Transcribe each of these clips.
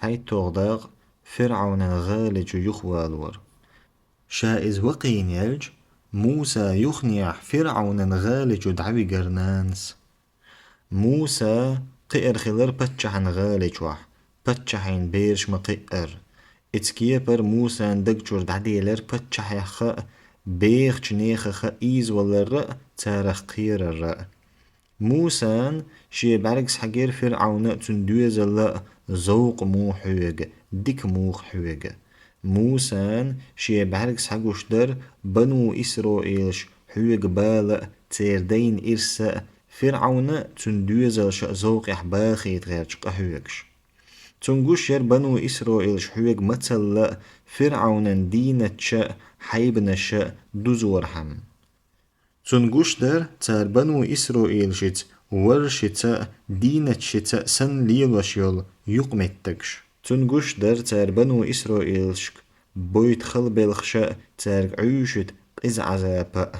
حي تغداق فرعون غالج يخوالور شائز وقين يلج موسى يخنيح فرعون غالج دعوي قرنانس موسى قئر خلر بتشحن غالج وح بتشحين بيرش مقئر اتسكيبر موسى دقجور دعديلر بتشح يخ بيخ جنيخ خ ايز ولا الرأ تارخ قير الرأ موسى شي برقس حقير فرعون تندوز الله زوق مو حويق ديك موخ حويق موسى شي برقس حقوش در بنو إسرائيلش حويق بالا تيردين إرسا فرعون تندوز زوق يحباخي تغيرش قحويقش تنقوش ير بنو إسرائيلش حويق مثل فرعون دينة شا حيبنا شا دوزور حم تنقوش در تار بنو إسرائيل شت ورشتا دينة شتا سن ليل وشيول يقمتكش تنقوش در تار بنو إسرائيل شك بويت خل بلخشا تار عيوشت قز عذابا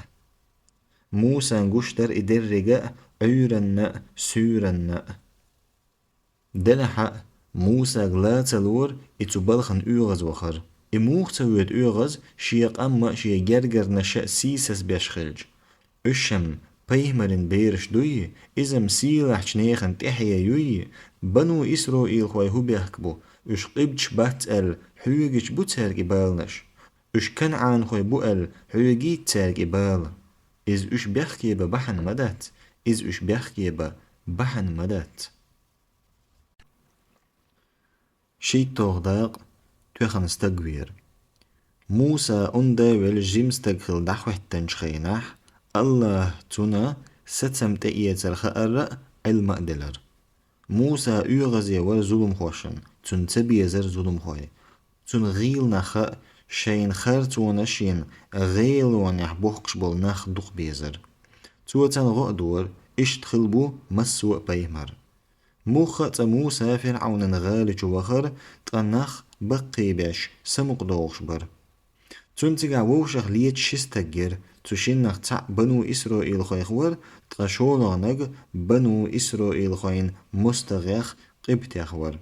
موسى نقوش در إدر رقا عيرنا سورنا دلحق موسى غلاتلور إتبالخن أوغز وخر إموخ تاويت أوغز شيق أما شي جرجر نشأ سيسس بيشخلج أشم بيهمرن بيرش دوي إزم سيلح جنيخن تحيا يوي بنو إسرائيل خوي هو بيحكبو أش قبتش باتل حيوغيش بو تارك إبالنش أش كنعان خوي بوال حيوغي تارك إبال إز أش بيحكي بحن مدت إز أش بيحكي بحن مدت شي تغداق توخن استقوير موسى أندا والجيمس تقخل دحوه تنشخينح الله تونا ستسم تأييت الخأر المقدلر موسى أغزي ور ظلم خوشن تن تبي زر ظلم خوي تن غيل نخ شين خرتون شين غيل ونح بوخش بول نخ دخ بيزر تو تن غقدور اشتخل بو مسوء بيمر موخة موسى فرعون غالج وخر تنخ بقي باش سمق دوغش بر تنتقع ووشخ ليت شستجر تشينخ تع بنو إسرائيل خيخور تغشولغنق بنو إسرائيل خين مستغيخ قبت يخور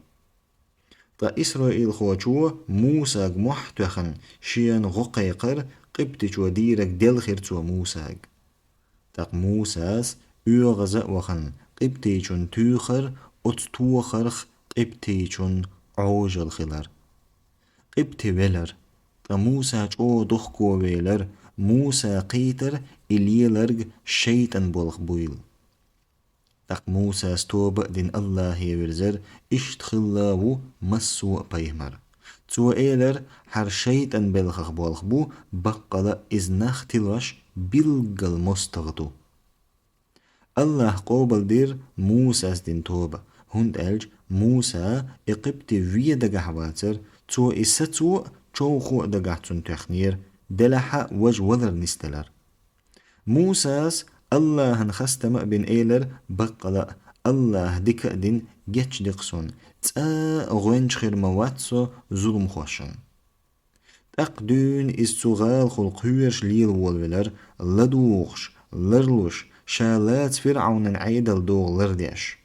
تا إسرائيل خوچو موسى محتوخن شيان غقيقر قبت جو ديرك دلخير تو موسى تاق موساس أغزأ وخن قبتي چون توخر اتوخرخ قبتي چون عوجل خلر قبتي ولر تا موسى چو دخكو ويلر موسى قيتر إليلرج شيطان بولخ بويل تاق موسى ستوب دين الله يورزر اشتخلاو مسوء بيهمر تو إيلر هر شيطان بلخخ بولخ بو بقل إزنخ تلوش بلغل مستغدو الله قوبل دير موسى دين توبة هند ألج موسى إقبتي في دقا حواتر تو إستو چو خو دقا تون تخنير دلحق وج وذر نستلر موساس الله هنخستم بين إيلر بقل الله ديك دين جتش دقسون تا غوينش خير مواتسو ظلم خوشن تقدون استغال خلق هيرش ليل والولر لدوغش لرلوش شالات فرعون عيدل دوغ لرديش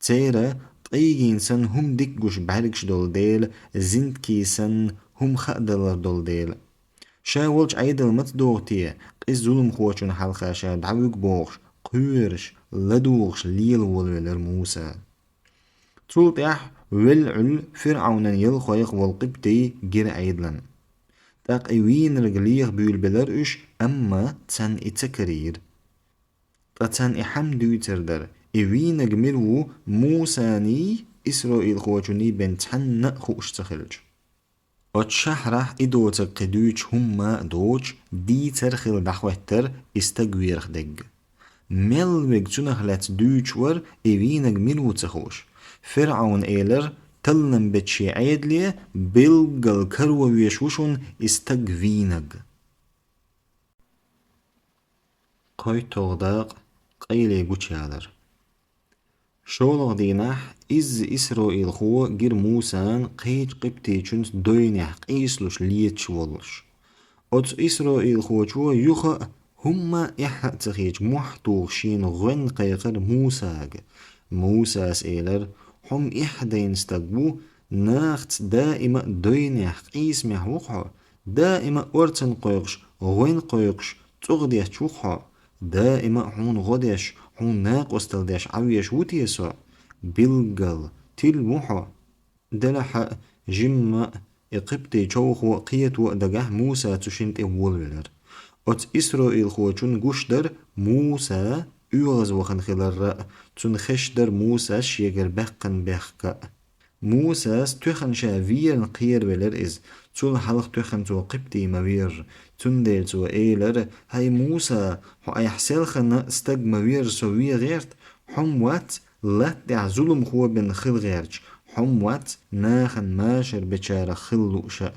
تيرا طيجين سن هم ديكوش بعرقش دول ديل زندكي سن هم خقدلر دول ديل شاولش عيدل متدوغتي قيس ظلم خوشن حلقة شاد عوق بوغش قيرش لدوغش ليل والولر موسى تلطيح والعل فرعون يلخويق والقبتي جير عيدلن تاق ايوين رجليغ بيول بلرش اما تسان اتكرير تسان احمدو تردر ايوين جميرو موساني اسرائيل خوشني بن تحن خوش تخلج وتشحرح إدو تقدوش هما دوش دي ترخل دحوهتر استقويرخ دق ملوك تنخلت دوش ور إيوينك منو تخوش فرعون إيلر تلن بتشي عيدلي بلغل كرو ويشوشون استقوينك قوي تغداق قيلي قوشيالر شولغ دينح إز إسرائيل خو جير موسان قيج قبتي چونس دوينح قيسلوش ليتش والش أتس إسرائيل خو چو يخ هما إحق تخيج محتوغ شين غن قيقر موساق موساس إيلر هم إحدين استقبو ناخت دائما دوينيح قيسميح وقحو دائما ورتن قيقش غوين قيقش تغديش وقحو دائما حون غديش حون ناق وستلديش عويش وتيسو بلغل تل وحو دلح جمع إقبتي چوخو قيت وقدقه موسى تشنت إولولر أت إسرائيل خو چون گوشدر موسى يغز وخن خلال تون خشدر موسى شيگر بقن بخك موسى تخن شافير قير ولر إز تول حلق تخن تو قبتي موير تون ديل تو إيلر هاي موسى هو أي حسيل خنا استج موير سوي غيرت حم وات لا دع ظلم خو بن خل غيرج حم وات ناخن ماشر بچار خل لؤشا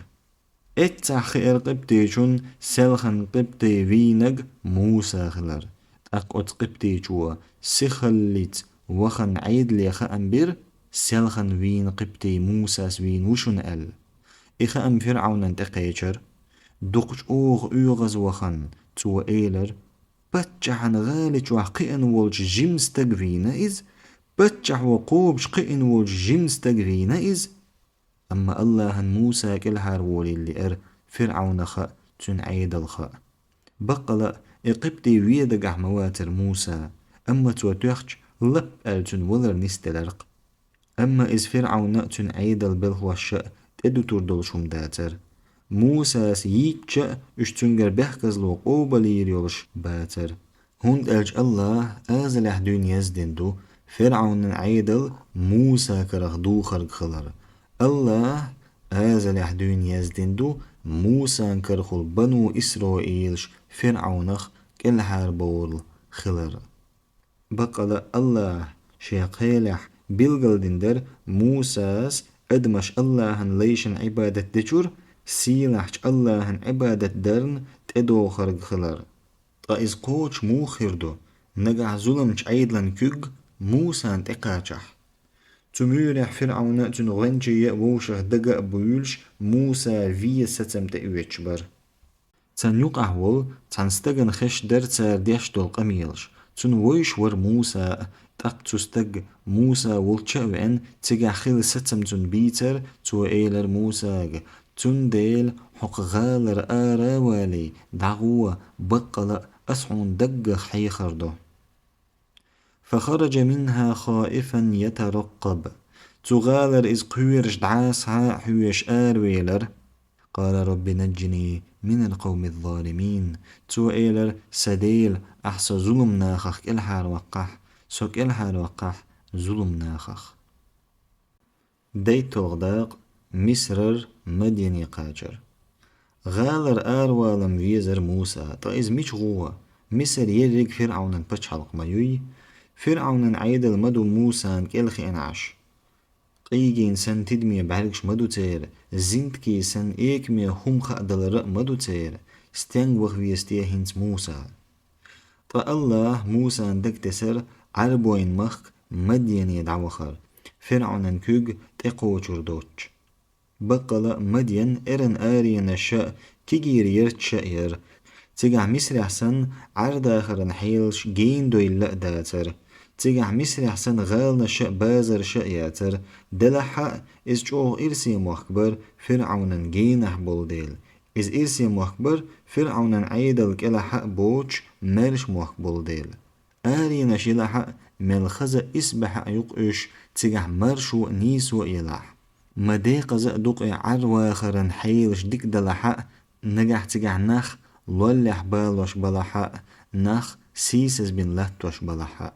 اتع خير قبتي چون سلخن قبتي وينج موسى خلر أقوت قبتي چوا سخلت وخن عيد لي خأنبير سلخن وين قبتي موسى وين وشن ال إخا أم فرعون انتقيشر دقش أوغ أوغز وخن تو إيلر بتجحن غالج وحقئن والج جيمس تقفينا إز بتجح وقوبش قئن والج جيمس تقفينا إز أما الله موسى كالهار وولي اللي فرعون خاء تن عيد الخاء بقل إقبتي ويدقح مواتر موسى أما توتوخش لب ألتن ولر نستلرق أما إز فرعون تن عيد البلخ والشاء تدو تردل شمداتر موسى سييتش اشتنجر بحكز لو قوبلي يريولش باتر هند ألج الله آزلح دون يزدندو فرعون عيدل موسى كرخدو خرق خلر الله آزلح دون يزدندو موسى كرخل بنو إسرائيلش فرعونخ كالحار بول خلر بقل الله شيقيلح بلغل دندر موساس أدمش اللهن ليشن عبادة دجور سيلحش اللهن عبادة درن تدو خرق خلر طائز قوش مو خردو نقع ظلمش عيدلن كوغ موسى انتقاچح تميرح فرعون تنغنجي يأوشخ دقا بيولش موسى في ستم تأويتشبر تن يقع ول تن ستغن خش در تار ديش دول قميلش تن ويش ور موسى تق تستق موسى ولتشاوين تجا خيل ستم تن بيتر تو ايلر موسى تن ديل حق غالر آرا والي دعوة بقل أسعون دق حيخردو فخرج منها خائفا يترقب تغالر إز قويرش دعاسها حويش آرويلر قال رب نجني من القوم الظالمين تو إيلر سديل أحسى ظلم ناخخ إلحار وقح سوك إلحار وقح ظلم ناخخ دي تغداق مصرر مديني قاجر غالر آروالم ويزر موسى طائز ميش غوة مصر يريق فرعون بچحلق مايوي فرعون عيدل مدو موسى كالخي انعش قيجين سن تدمي بعرقش مدو تير زنتكي سن ايكمي هم خأدل رأ مدو تير ستنگ وخويستيه هنس موسى طا الله موسى دكتسر عربوين مخ مدين يدعوخر فرعون كوغ تقو چردوچ بقل مدين ارن آرين الشاء كيجير يرت شائر تيجع مصر حسن عرض آخر حيلش جين دوي اللقداتر تيجع مصر حسن غالنا شاء بازر شاء ياتر دلحق إز جوه إرسي مخبر فرعون جينح بولديل إز إرسي مخبر فرعون عيدل كلحق بوش مرش مخبولديل آرينا شلحق ملخزة إسبح يقش تيجع مرشو نيسو يلح مديق زقدق عروا خرن حيلش ديك دلحق نجح تيجع نخ لولح بالوش بلحق نخ سيسس بن لاتوش بلحق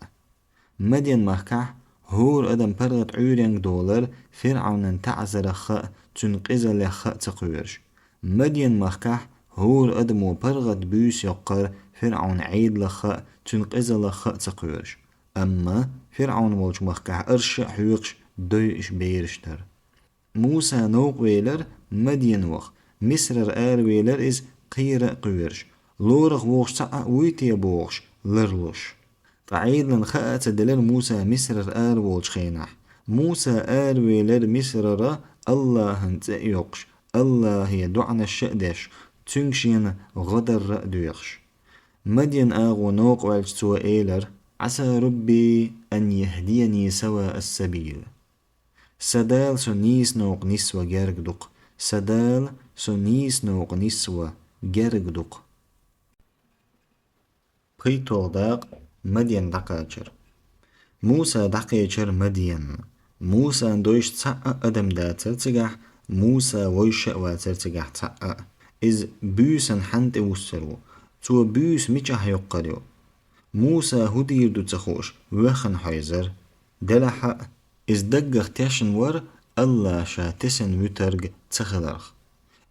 مدين مخكح هور أدم برغت عورينج دولار فرعون تعزر خاء تنقز لخاء تقويرش مدين مخكح هور أدمو برغت بيس يقر فرعون عيد لخاء تنقز لخاء تقويرش أما فرعون والش مخكح أرشع حيوقش دويش بيرشتر موسى نوق ويلر مدين وخ مصر آر ويلر إز قيرة قويرش لورغ ووش ساعة ويتي بوغش لرلوش تعيد لن خاءت دلر موسى مصر آر وولش خينح موسى آر ويلر مصر را الله هنت يوقش الله يدعنا الشأدش تنشين غدر رأدويخش مدين آغو نوق والج سوى إيلر عسى ربي أن يهديني سواء السبيل سدال سو نيس نوق نسوة جرقدق سدال سو نيس نوق نسوة جرقدق قيتو داق مدين دقاجر موسى دقيجر مدين موسى دوش تسعى أدم دا ترتقح موسى ويشأ وترتقح تسعى إز بيسن حنت وسرو تو بيس ميجح يقريو موسى هدير دو تخوش وخن حيزر دلحق إز دقق تاشن ور الله شا تسن وترق تخدرخ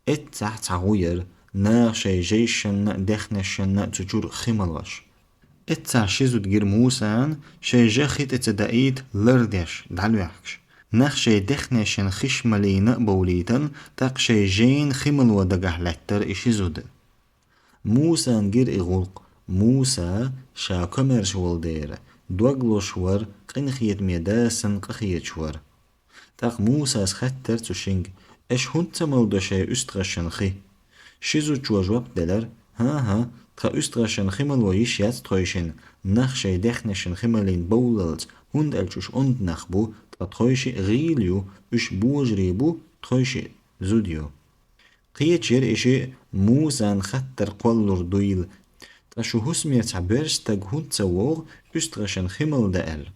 اتسح تعوير ناغ شي جيشن دخنشن تجور خملوش اتسع شيزو تجير موسان شي جاخت اتدقيت لردش دعلوحكش نخ شي دخنشن خشملين بوليتن تاق شي جين خمل ودقح لتر اشيزود موسى نجير اغلق موسى شا كمرش والدير دوغلوش ور قنخيت ميداسن قخيت شور تاق موسى سختر تشنج اش هنت ملدو شي استغشن خي شيزو جواب دلر ها تخا استغشن خمل ويشيات تخويشن نخ شي دخنشن خملين بوللت هند الچوش اند نخبو تخا تخويشي غيليو اش بوجريبو تخويشي زوديو قيتشير اشي موسى نختر قولر دويل تشو هسمير تعبرستك هند سووغ استغشن خمل دال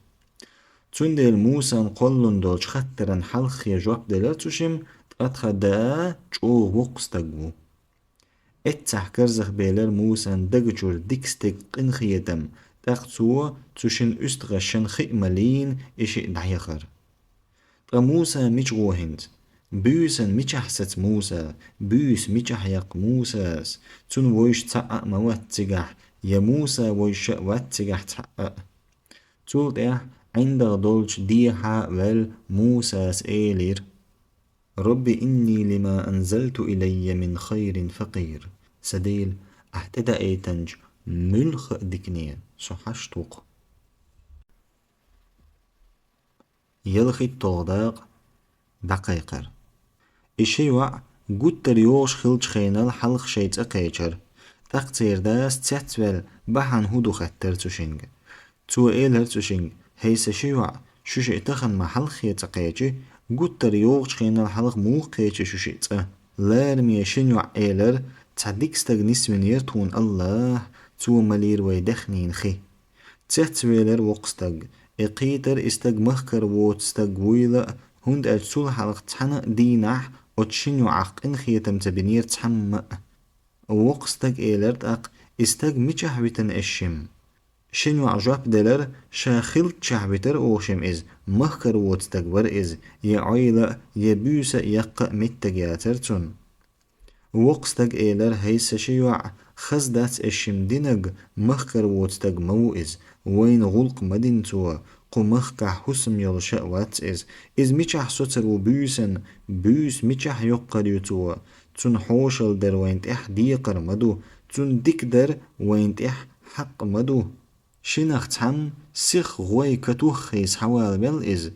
تندل موسى نقولن دولش خطرن حلخ يجواب دلر تشم تخا دا چو وقستقو اتسح كرزخ بيلر موسى دقجور ديكستك قنخيتم تاقتو تشن استغشن خئملين اشي دعيخر تغا موسى ميجغو هند بيسن ميجحست موسى بيس ميجحيق موسى تون ويش تسقق موات تجح يا موسى ويش وات تجح تحقق تول ده عند دولش ديها ول موسى سئيلير ربي إني لما أنزلت إلي من خير فقير سديل احتدى ايتنج ملخ دكنية صحشتوق يلخي التوضاق دقيقر إشي وع قد ريوش خلج خينال حلق شيت اقيجر تقتير داس تساتوال بحان هدو خطر تشنج تو ايلر تشنج هيس شيوع شوشي اتخن ما حلق خيت اقيجي قد ريوش خينال حلق موق قيجي شوشي اتخن لارمي شنوع ايلر تعديك استغنيس من يرتون الله تو ملير ويدخنين خي تسويلر وقستغ اقيتر استغ مخكر ووتستغ ويلا هند اجسول حلق تحنا دينح وتشنو عقن خيتم تبنير تحمق وقستغ ايلرت اق استغ ميجحويتن اشم شنو عجاب دلر شاخل تشحبتر اوشم از مخكر ووتستغ ور از يعيلا يبوس يق متجاترتون وقستق ايلر هيس شيوع خزدات اشم دينج مخكر ووتستق موئز وين غلق مدينتو قمخكح حسم يلشأ وات از ميچح سوتر وبيسن بيس ميچح يقريتو تون حوشل در وينت اح ديقر مدو تون ديك در وينت اح حق مدو شنخ تحم سيخ غوي كتوخ خيس حوال بل از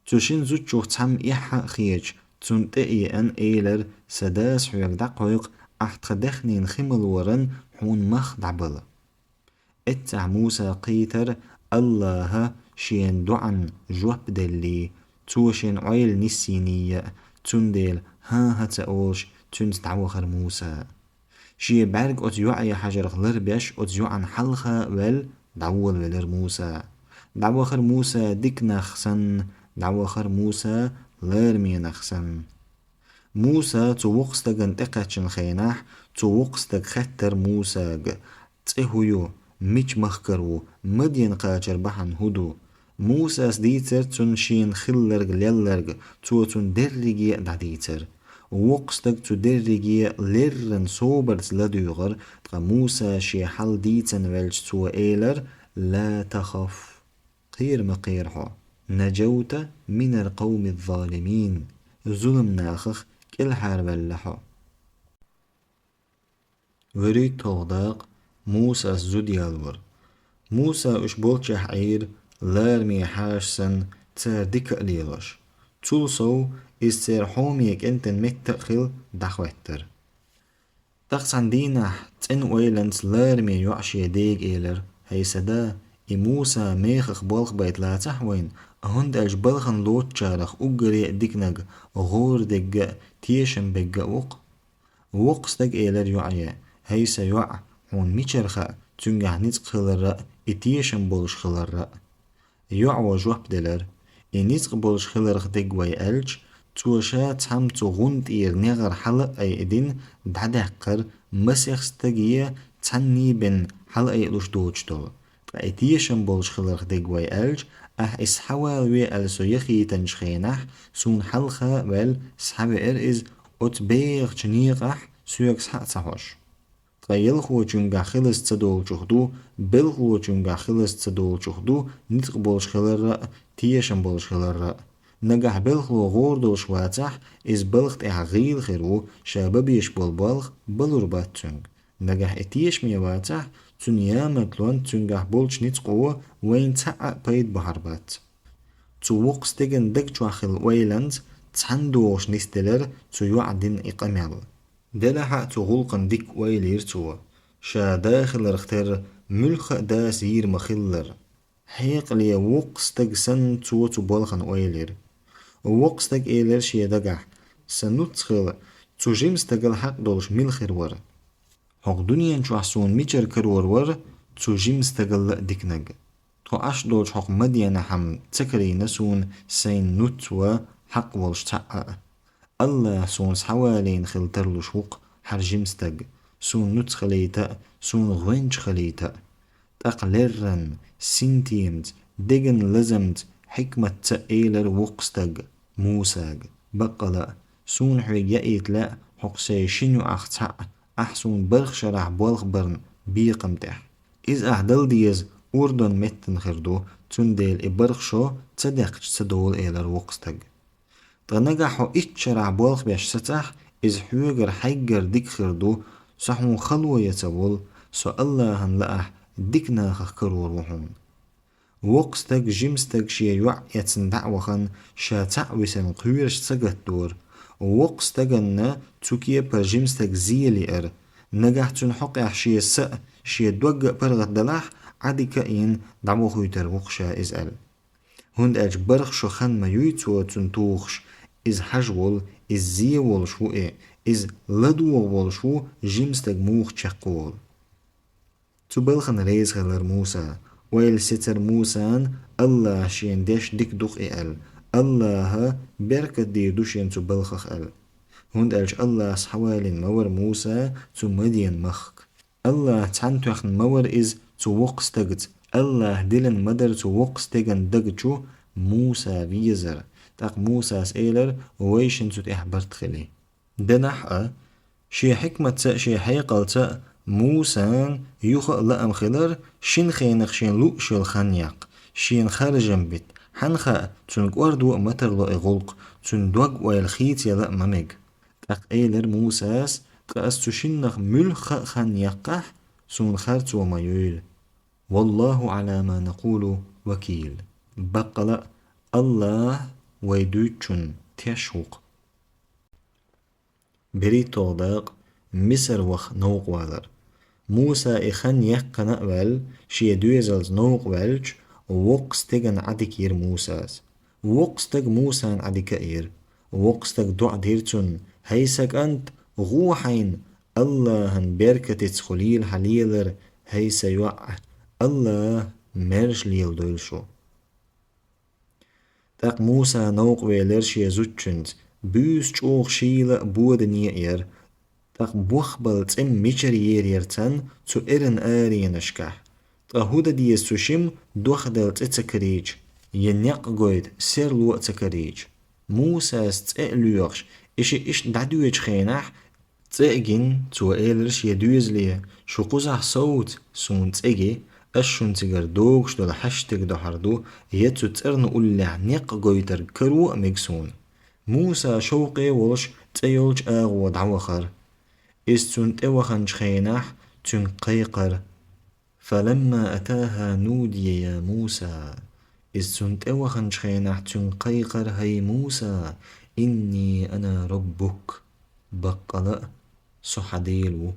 تشين زوتشوخ تحم اح خيج تون تأي ان ايلر سداس حيق دقويق احتخدخنين خمل ورن حون مخ دعبل اتع موسى قيتر الله شين دعن جواب دلي توشين عيل نسينية تندل ها هتأوش تنس دعوخر موسى شي برق اتيوعي حجر خلر بيش اتيوعن حلخة ول دعول ولر موسى دعوخر موسى ديك نخسن دعوخر موسى لرمي نخسن موسى توقستغ انتقاتشن خيناح توقستغ خطر موسى تهويو ميج مخكرو مدين قاچر بحن هدو موسى سديتر تون شين خلرغ ليلرغ تون درجي دعديتر وقستغ تو درجي لرن صوبرت لدوغر تغا موسى شي حل ديتن ولج تو ايلر لا تخف قير مقيرحو نجوت من القوم الظالمين ظلم ناخخ كل حرب اللحو وريد توضاق موسى زوديالور موسى اشبولتش حعير لارمي حاشسن تسار ديك قليلوش تولسو استير حوميك انتن متقخل دخوتر تقص عندينا تن ويلنس لارمي يعشي ديك ايلر هي سدا موسى ميخخ بالخ بيت لا تحوين هند أجبلخن لوت شارخ أجري ديكنج غور دق تيشن بقى وقستك إيلر يعيا هيسا يع هون ميشرخا تنجح نيتق خلر إتيشن بولش خلر يع وجوه بدلر إنيتق بولش خلرخ دق وي ألج توشا تهم تغوند إير نغر حلق أي إدين دعدقر مسيخ ستجيه تعني بن حلق أي لوش دوجتول إتيشن بولش خلرخ دق وي ألج إس حوال وي ألسو يخي تنشخينح سون حلخا ويل سحوي إز أتبيغ جنيقح سيوكس حق تحوش يلخو جنگا خلص تدول جهدو بلخو جنگا خلص تدول جهدو نتق بولش خلر تيشن بولش خلر نجح بلخو غور دوش واتح إز بلخت غيل خيرو شاببيش بلخ بلوربات تنگ نجح اتيش ميواتح تنيامتلون تنجح بولش نتقو وين تقع بيد بحربات توقس تيجن دك جواخل ويلاند تحندوش نستلر يعدن إقامل دلها تغلقن ديك ويلير تو شا داخل رختر ملخ دا سير مخلر حيق لي وقستك سن تو تبالخن ويلير وقستك إيلر شي دقح سنتخل تجيمستك الحق دولش ملخر ور حق دنيا نشوحسون ميچر كرور ور تجيمستك ديكنج تو أش دولش حق مدينة حم تكري نسون سين نتوى حق والش تقع الله سون حوالين خلتر لشوق حرجمستق سون نوت خليتا سون غوينش خليتا تقلرن سنتيمت ديجن لزمت حكمة تأيلر وقستق موساق بقلا سون حوي يأيت لا حقسي شنو أختع أحسون برخ شرح بولخ برن بيقمتح إز أحدل ديز أردن متن خردو تنديل إبرخشو تصدقش تدول إيلر وقستق تنجحو إتشرع بولخ بيش ستح إز حوغر حيجر ديك خردو صحون خلوة يتول سو الله هنلأح ديك ناخخ كرور وحون وقستك جيمستك شي يوع يتسندع وخن شا تعوسن قويرش تسجت دور وقستك أن توكيه بر جيمستك زيلي نجح تنحق شي السأ شي دوق برغت دلاح عدي كاين دعمو خويتر وقشا إزال هند أج برخ شو خن ما يويتو تنتوخش إز حجول إز زيول شو إز لدوول شو جيمستك موخ تشقول تبلخن ريز خلر موسى ويل ستر موسى الله شين ديش ديك دوخ الله بركة دي دوشين تبلخخ هند أج الله سحوالين مور موسى تمدين مخك الله تعنتوخن مور إز توقستجت الله دلن مدر توقستجن دجتشو موسى فيزر تاق موسى سئلر ويشن تت إحبرت خلي دنح شي حكمة شي حيقل موسى يخ لأم خلر شين خينخ شين لوش الخنيق شين خارجن بيت حنخا تنك وردو متر لو إغلق تندوق ويلخيت يلا ممج تاق إيلر موسى تقاستو شنخ ملخ خنيقح سون خارت وما يول والله على ما نقول وكيل بقلا الله ويدوچن تشوق بري توضاق مصر وخ نوق والر موسى إخن يقن أول شي دوزلز نوق والج وقستغن عدكير موساس وقستغ موسى عدكير وقستغ دع ديرتن هيسك أنت غوحين الله هن بركة تخليل حليلر هيس يوع الله مرش ليل دولشو تاق موسى نوق ويلرش يزوتشنت بوس چوغ شيل بود نيئر تاق بوخبل تم ميچر يرتن تو إرن آرينشكح تاق هودا ديس تشم دوخدل تتكريج ينيق قويد سير لو تكريج موسى ستقلوغش إش دعدويج خينح تأجين تو إيلرش يدوز ليه شو قزح صوت سون تأجي أشون تجر دوغش دول حشتك دو حردو يتو ترن أولع نيق قويتر كرو مكسون موسى شوقي ولش تيولج آغو دعوخر استون توخنش خينح تن قيقر فلما أتاها نودي يا موسى استون توخنش خينح تن قيقر هي موسى إني أنا ربك بقلا سحديلو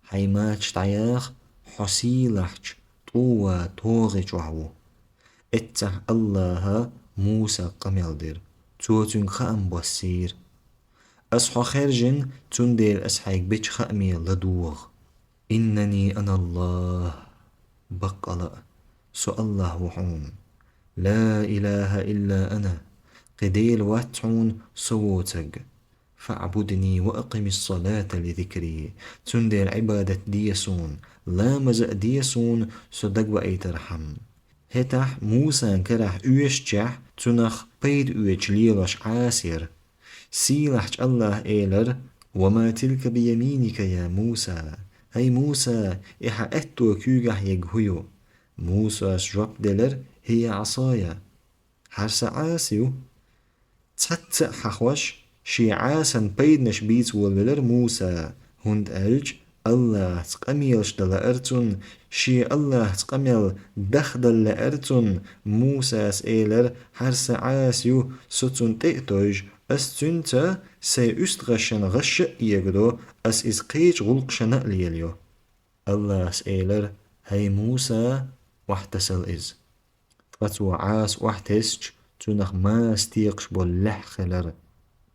حيماتش تعياخ حسيلحش طوى توغي جوعو اتح الله موسى قميل دير توتن خام بوسير أصحى خارجن تنديل أسحيك بيش خامي لدوغ إنني أنا الله بقلا سو الله وحون لا إله إلا أنا قديل واتعون صوتك فاعبدني وأقم الصلاة لذكري تنديل عبادة ديسون لا مزأ ديسون صدق وأيت رحم هتح موسى كرح أوشجح تنخ بيد أوش ليلش عاسر سيلحج الله إيلر وما تلك بيمينك يا موسى هاي موسى إحا أتو كيوغح يجهيو موسى شرب دلر هي عصايا حرس عاسيو تحت حخوش شي عاسن بيدنش بيت ولر موسى هند ألج الله تقميلش دلأرتون شي الله تقميل دخدل لأرتون موسى سئلر حرس عاسيو ستون تئتوج أستنت سي أستغشن غش يغدو أس إسقيج غلقشن ليليو الله سئلر هاي موسى واحتسل إز فتو عاس واحتسج تنخ ما استيقش بولح خلر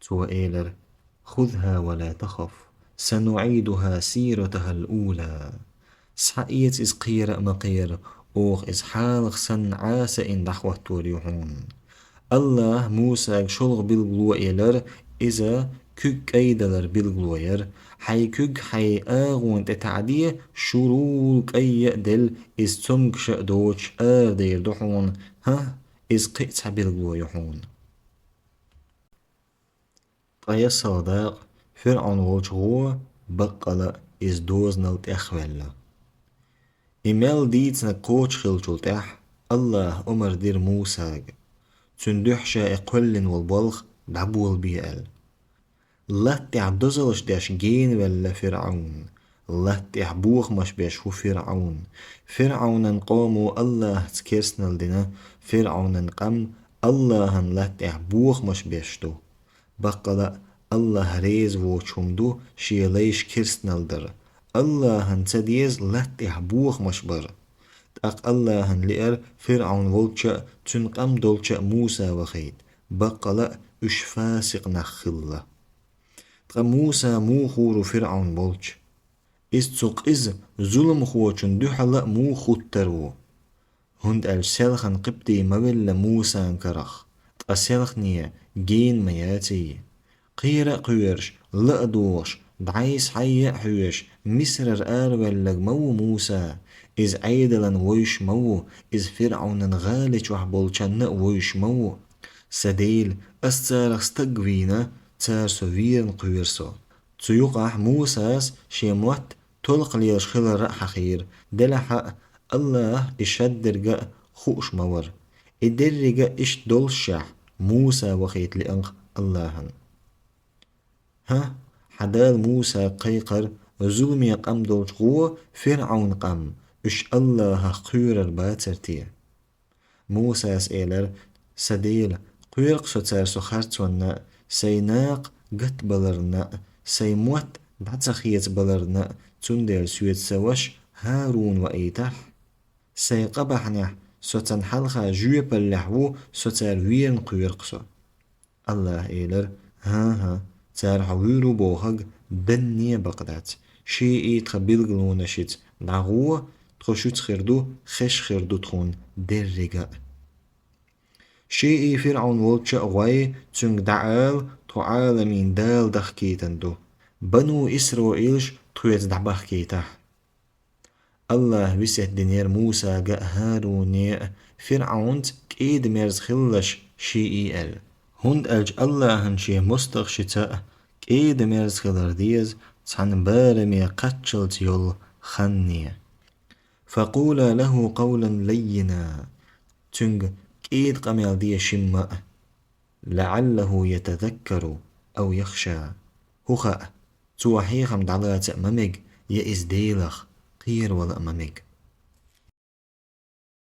تو إيلر خذها ولا تخف سنعيدها سيرتها الأولى سحقيت إز قير مقير أوخ إز حالخ سن عاس إن دحوة توريحون الله موسى شلغ بالغلو إيلر إذا كك أيدلر بالغلوير حي كك حي آغون تتعدي شروك أي يقدل إز تمك شأدوش دير دحون ها إز قيتها بالغلو يحون طيا صداق فرعون وجهو بقلا إز دوزنل تأخولا إمال ديتنا قوش خلجل تح الله أمر دير موسى تندحشا إقولن والبلخ دعبول بيئل لا تعدزلش داش جين ولا فرعون لا تعبوخ مش بيش هو فرعون فرعون قوموا الله تكرسنا لدنا فرعون قم الله لا تعبوخ مش بيشتو بقلا الله ريز وشمدو شي ليش كرسنا لدر الله تديز لا تعبوخ مش بر تاق الله لئر فرعون ولچا تنقم دولچا موسى وخيت بقلا اش فاسق نخلا تقا موسى مو خورو فرعون بولچ إز تسوق إز ظلم خوچن دحلا مو خوترو هند السلخن قبتي مبل موسى كرخ تقا سلخنية جين مياتي قيرا قيرش لأدوش دعيس حي حيش مصر آرولك مو موسى إز عيدلن ويش مو إز فرعون غالج وحبولچن ويش مو سديل أستارخ ستقوينا تار سوفيرن قيرسو تيوقع موساس شيموت تلق ليش خلر حخير دلحق الله إشدرق خوش مور إدرق إش دولشح موسى وخيت لأنق اللهن ها حدال موسى قيقر ظلمي قم دولش غو فرعون قم إش الله قيرر باترتي موسى سئلر سديل قيرق ستار سخرتونا سيناق قت بلرنا سيموت بعتخيت بلرنا تندر سويت سوش هارون وإيتح سيقبحنا ستن حلقة جويب اللحو ستار ويرن قيرقسو الله إيلر ها تار حويرو بوهق دنيا بقدات شيء تخبيل نشيت دعوه تخشوت خردو خش خردو تخون درقاء شيء فرعون ولتش أغوي تنق دعال تو عالمين دال دخكيتندو بنو إسرائيلش تخويت دعبخ كيتح الله وسيت دينير موسى جاء هارون فرعون كيد مرز خلش شيء ال هند ألج الله هنشي مستغشتا كيد مرز خلر ديز تحن بارمي قتشل تيول خنية فقولا له قولا لينا تنق كيد قميل دي شماء لعله يتذكر أو يخشى هخا توحيخم دعلات ممج يئز ديلخ قير ولا ممج